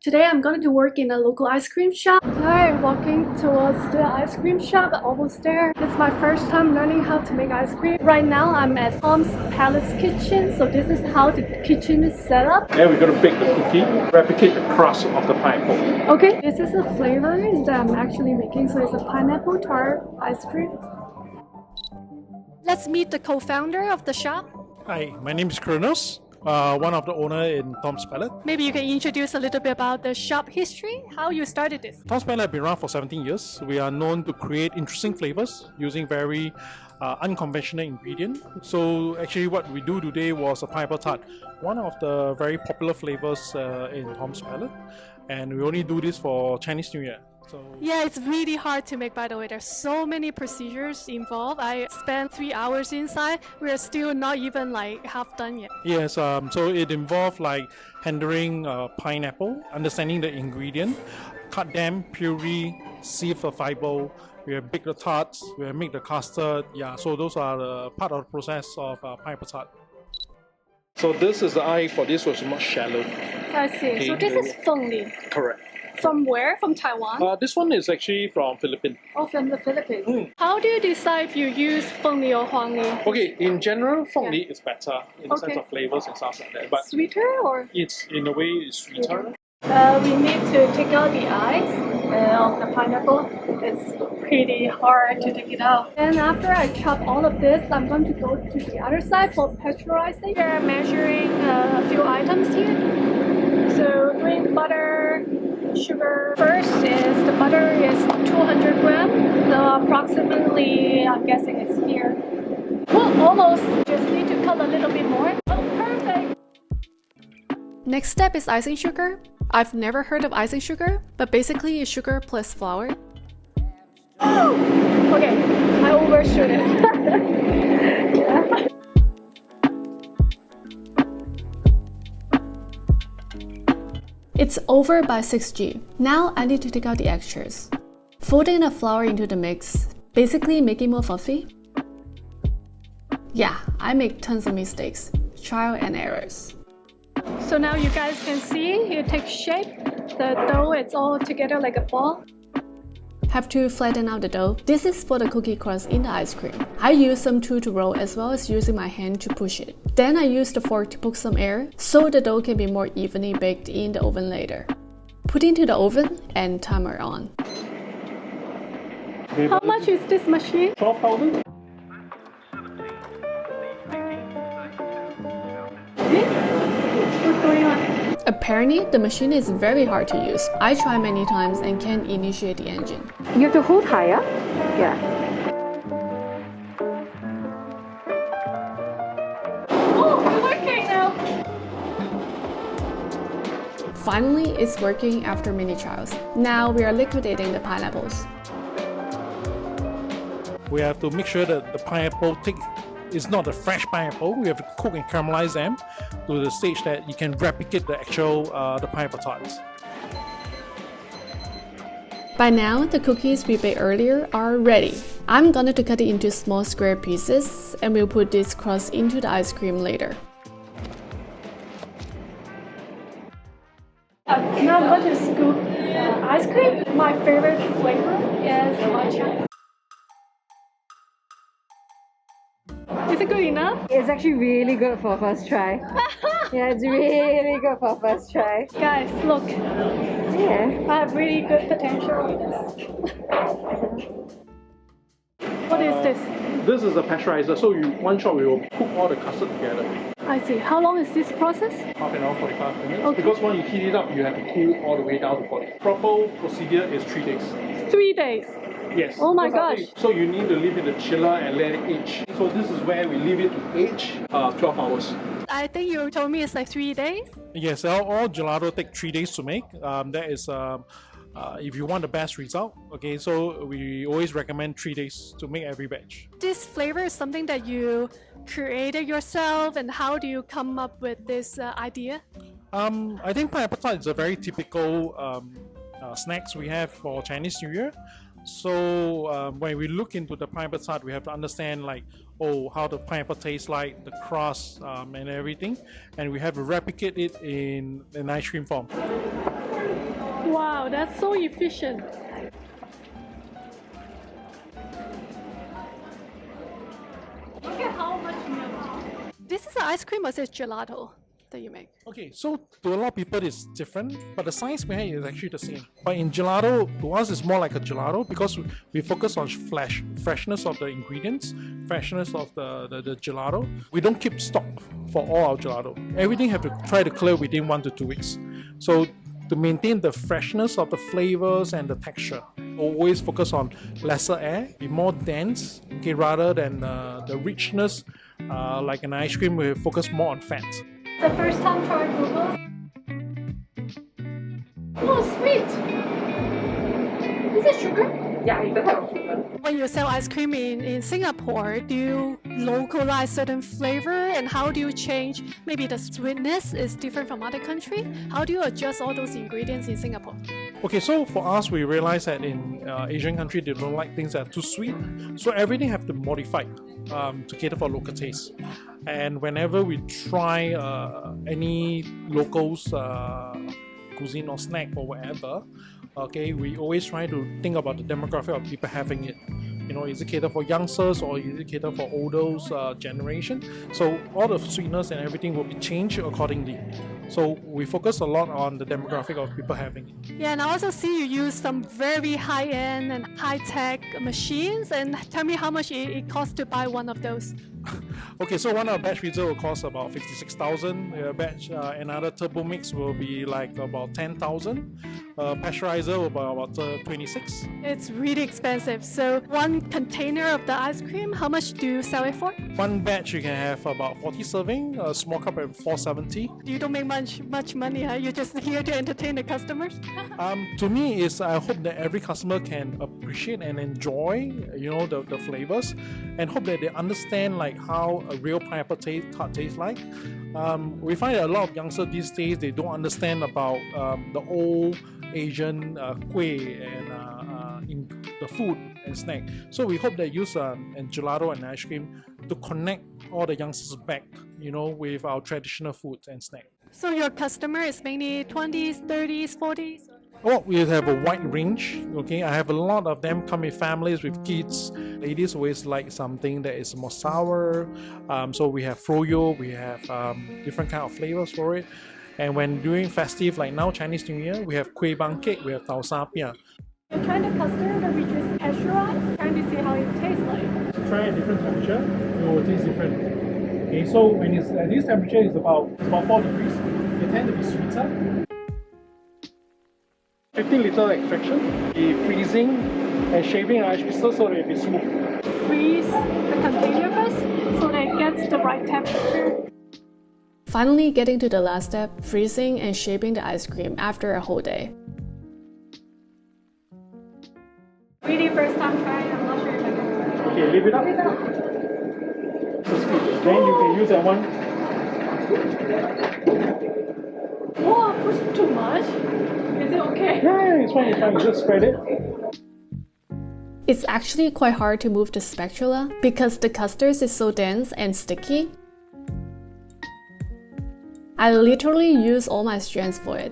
Today I'm going to work in a local ice cream shop. Alright, walking towards the ice cream shop, almost there. It's my first time learning how to make ice cream. Right now I'm at Tom's Palace Kitchen, so this is how the kitchen is set up. And we're going to bake the cookie, replicate the crust of the pineapple. Okay, this is the flavor that I'm actually making, so it's a pineapple tart ice cream. Let's meet the co-founder of the shop. Hi, my name is Kronos, one of the owner in Tom's Palette. Maybe you can introduce a little bit about the shop history, how you started this. Tom's Palette has been around for 17 years. We are known to create interesting flavors using very unconventional ingredients. So actually what we do today was a pineapple tart, one of the very popular flavors in Tom's Palette. And we only do this for Chinese New Year. Yeah, it's really hard to make, by the way. There's so many procedures involved. I spent 3 hours inside. We're still not even like half done yet. Yes, so it involved like handling pineapple, understanding the ingredient, cut them, puree, sieve the fiber, we have bake the tarts, we have make the custard. Yeah, so those are the part of the process of pineapple tart. So this is the eye for this was much shallow. I see. Okay. So this is fengli. Correct. From where? From Taiwan? This one is actually from Philippines. Oh, from the Philippines. How do you decide if you use fengli or huangli? Okay, in general, fengli is better in the sense of flavors and stuff like that. But sweeter or? It's in a way it's sweeter. We need to take out the eyes of the pineapple. It's pretty hard to take it out. And after I chop all of this, I'm going to go to the other side for pasteurizing. We're measuring a few items here. So green butter, sugar. First is the butter is 200 grams. So approximately, I'm guessing it's here. Well, almost. Just need to cut a little bit more. Oh, perfect. Next step is icing sugar. I've never heard of icing sugar, but basically it's sugar plus flour. Oh! Okay, I overshoot it. Yeah. It's over by 6G. Now I need to take out the extras. Folding the flour into the mix, basically make it more fluffy. Yeah, I make tons of mistakes, trial and errors. So now you guys can see it takes shape. The dough it's all together like a ball. Have to flatten out the dough. This is for the cookie crust in the ice cream. I use some tool to roll as well as using my hand to push it. Then I use the fork to poke some air so the dough can be more evenly baked in the oven later. Put into the oven and timer on. How much is this machine? 12,000. What's going on? Apparently, the machine is very hard to use. I tried many times and can't initiate the engine. You have to hold higher. Yeah. Oh, it's working now! Finally, it's working after many trials. Now we are liquidating the pineapples. We have to make sure that the pineapple is not a fresh pineapple. We have to cook and caramelize them to the stage that you can replicate the actual the pineapple tarts. By now, the cookies we baked earlier are ready. I'm going to cut it into small square pieces and we'll put this crust into the ice cream later. Now I'm going to scoop ice cream. My favorite flavor is matcha. Is it good enough? It's actually really good for first try. Yeah, it's really good for first try. Guys, look. Yeah. I have really good potential with this. What is this? This is a pasteurizer, so one shot we will cook all the custard together. I see. How long is this process? Half an hour, 45 minutes. Okay. Because when you heat it up, you have to cool all the way down to 40. Proper procedure is 3 days. 3 days. Yes. Oh my Because gosh. So you need to leave it in the chiller and let it age. So this is where we leave it to age 12 hours. I think you told me it's like 3 days. Yes, all gelato take 3 days to make. That is if you want the best result. Okay, so we always recommend 3 days to make every batch. This flavor is something that you created yourself, and how do you come up with this idea? I think pineapple tart is a very typical snacks we have for Chinese New Year. So when we look into the pineapple tart, we have to understand like, how the pineapple tastes like, the crust and everything, and we have to replicate it in an ice cream form. Wow, that's so efficient. Look at how much milk. This is an ice cream or is it gelato that you make? Okay, so to a lot of people it's different, but the science behind it is actually the same. But in gelato, to us it's more like a gelato because we focus on freshness of the ingredients, freshness of the gelato. We don't keep stock for all our gelato. Everything have to try to clear within 1 to 2 weeks. So to maintain the freshness of the flavors and the texture, always focus on lesser air, be more dense, okay, rather than the richness. Like an ice cream, we focus more on fat. The first time trying Google. Oh, sweet! Is it sugar? Yeah, it's a type of sugar. When you sell ice cream in Singapore, do you localize certain flavor and how do you change? Maybe the sweetness is different from other country. How do you adjust all those ingredients in Singapore? Okay, so for us, we realize that in Asian country, they don't like things that are too sweet. So everything have to modify to cater for local taste. And whenever we try any locals cuisine or snack or whatever, okay, we always try to think about the demographic of people having it. You know, is it cater for youngsters or is it cater for older generation? So all the sweetness and everything will be changed accordingly. So we focus a lot on the demographic of people having it. Yeah, and I also see you use some very high-end and high-tech machines. And tell me how much it costs to buy one of those. Okay, so one of our batch freezer will cost about 56,000. Another turbo mix will be like about 10,000. Pasteurizer will be about 26. It's really expensive. So one container of the ice cream, how much do you sell it for? One batch you can have about 40 serving. A small cup at 470. You don't make much money, huh? You're just here to entertain the customers. To me, I hope that every customer can appreciate and enjoy, you know, the flavors, and hope that they understand like how a real pineapple tart tastes like. We find that a lot of youngsters these days, they don't understand about the old Asian kueh and in the food and snack. So we hope that use and gelato and ice cream to connect all the youngsters back, you know, with our traditional foods and snack. So your customer is mainly 20s, 30s, 40s? Well, we have a wide range. Okay, I have a lot of them come with families with kids. Ladies always like something that is more sour. So we have froyo, we have different kind of flavors for it. And when during festive, like now Chinese New Year, we have kueh bang cake, we have tau sa pia. You're trying the custard that we just pasteurized, trying to see how it tastes like. To try a different temperature, it will taste different. Okay, so when it's at this temperature, it's about 4 degrees. They tend to be sweeter. 50-liter extraction, the freezing and shaving ice crystals so that it will be smooth. Freeze the container first so that it gets the right temperature. Finally, getting to the last step, freezing and shaping the ice cream after a whole day. Really first time trying, I'm not sure if I can do it. Okay, leave it up. That's good. Then you can use that one. Whoa, push too much? Is it okay? Yeah, it's fine, it's fine. You just spread it. It's actually quite hard to move the spatula because the custard is so dense and sticky. I literally use all my strength for it.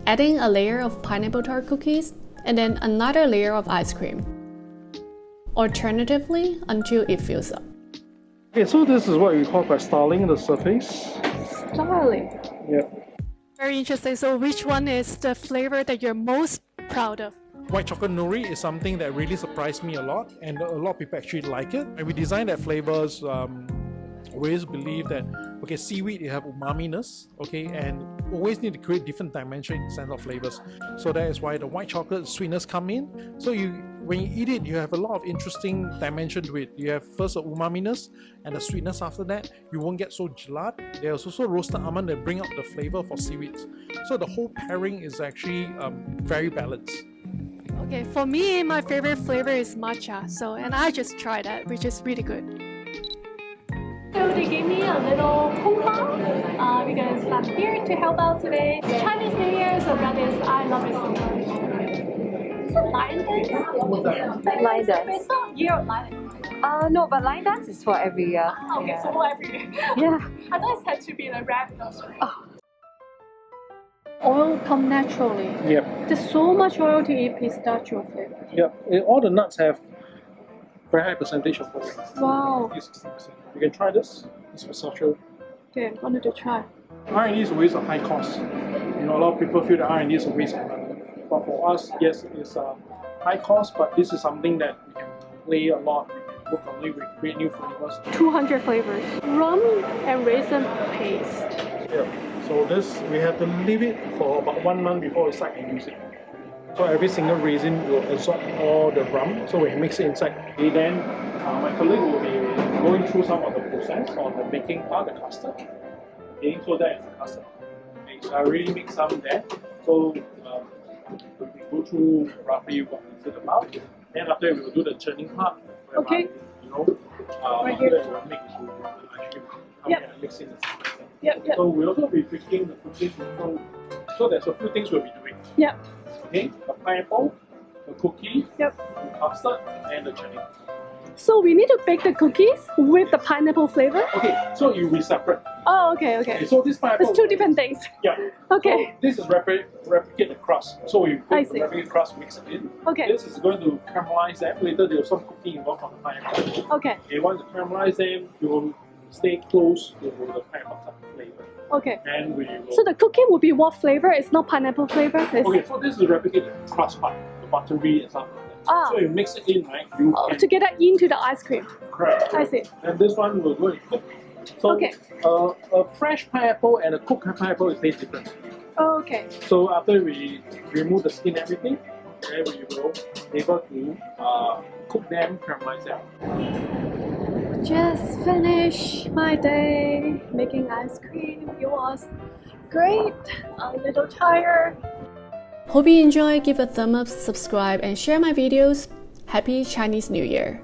Adding a layer of pineapple tart cookies and then another layer of ice cream. Alternatively, until it fills up. Okay, so this is what we call by styling the surface. Styling. Yeah. Very interesting. So which one is the flavor that you're most proud of? White chocolate nori is something that really surprised me a lot, and a lot of people actually like it. And we designed that flavors. We always believe that okay, seaweed you have umami-ness, okay, and always need to create different dimension in sense of flavors. So that is why the white chocolate sweetness come in. So when you eat it, you have a lot of interesting dimension to it. You have first the umami-ness and the sweetness after that. You won't get so gelat. There's also roasted almond that bring out the flavor for seaweed. So the whole pairing is actually very balanced. Okay, for me, my favorite flavor is matcha. And I just tried that, which is really good. So they gave me a little coupon because I'm here to help out today. It's Chinese New Year, so that is, I love it so much. Is it line dance? Line dance. It's not year of line dance. No, but line dance is for every year. Okay, Yeah. so for every year. Yeah. I thought it had to be like rabbit or something. Oh. Oil come naturally. Yep. There's so much oil to eat pistachio flavor. Yep. All the nuts have very high percentage of oil. Wow. 60%. You can try this. It's pistachio. Okay, I'm going to try. R&D is always a high cost. A lot of people feel that R&D is a waste of money. But for us, yes, it's a high cost, but this is something that we can play a lot. We can work on it, we can create new flavors. 200 flavors. Rum and raisin paste. Yeah. So this, we have to leave it for about 1 month before we start to use it. So every single raisin will absorb all the rum, so we mix it inside. Okay, then my colleague will be going through some of the process on the making the custard. Okay, so that is the custard. Okay, so I already mixed some there. So we go through roughly what is it about. Then after we will do the churning part. Okay. Right here. After we will make it to the ice cream. Yep. Mixing the system. Yep. So we'll also be picking the cookies. So there's a few things we'll be doing. Yep. Okay, the pineapple, the cookie, Yep. the custard, and the chutney. So we need to bake the cookies with the pineapple flavor? Okay, so you will separate. Oh, okay. Okay, so this pineapple. It's two different things. Yeah. Okay. So this is replicate the crust. So we I put see. the replicate crust, mix it in. Okay. This is going to caramelize them. Later there will some cooking involved on the pineapple. Okay. Okay, once you caramelize them, you will stay close to the pineapple flavor. Okay. And we will. So the cookie will be what flavor? It's not pineapple flavor? Okay, so this is replicate the crust part, the buttery and stuff like that. Ah. So you mix it in, right? You can To get that into the ice cream. correct. I see. And this one will go and cook. So Okay. A fresh pineapple and a cooked pineapple is very different. Okay. So after we remove the skin and everything, then we will be able to cook them, caramelize them. Just finished my day making ice cream. It was great. A little tired. Hope you enjoy, give a thumb up, subscribe and share my videos. Happy Chinese New Year!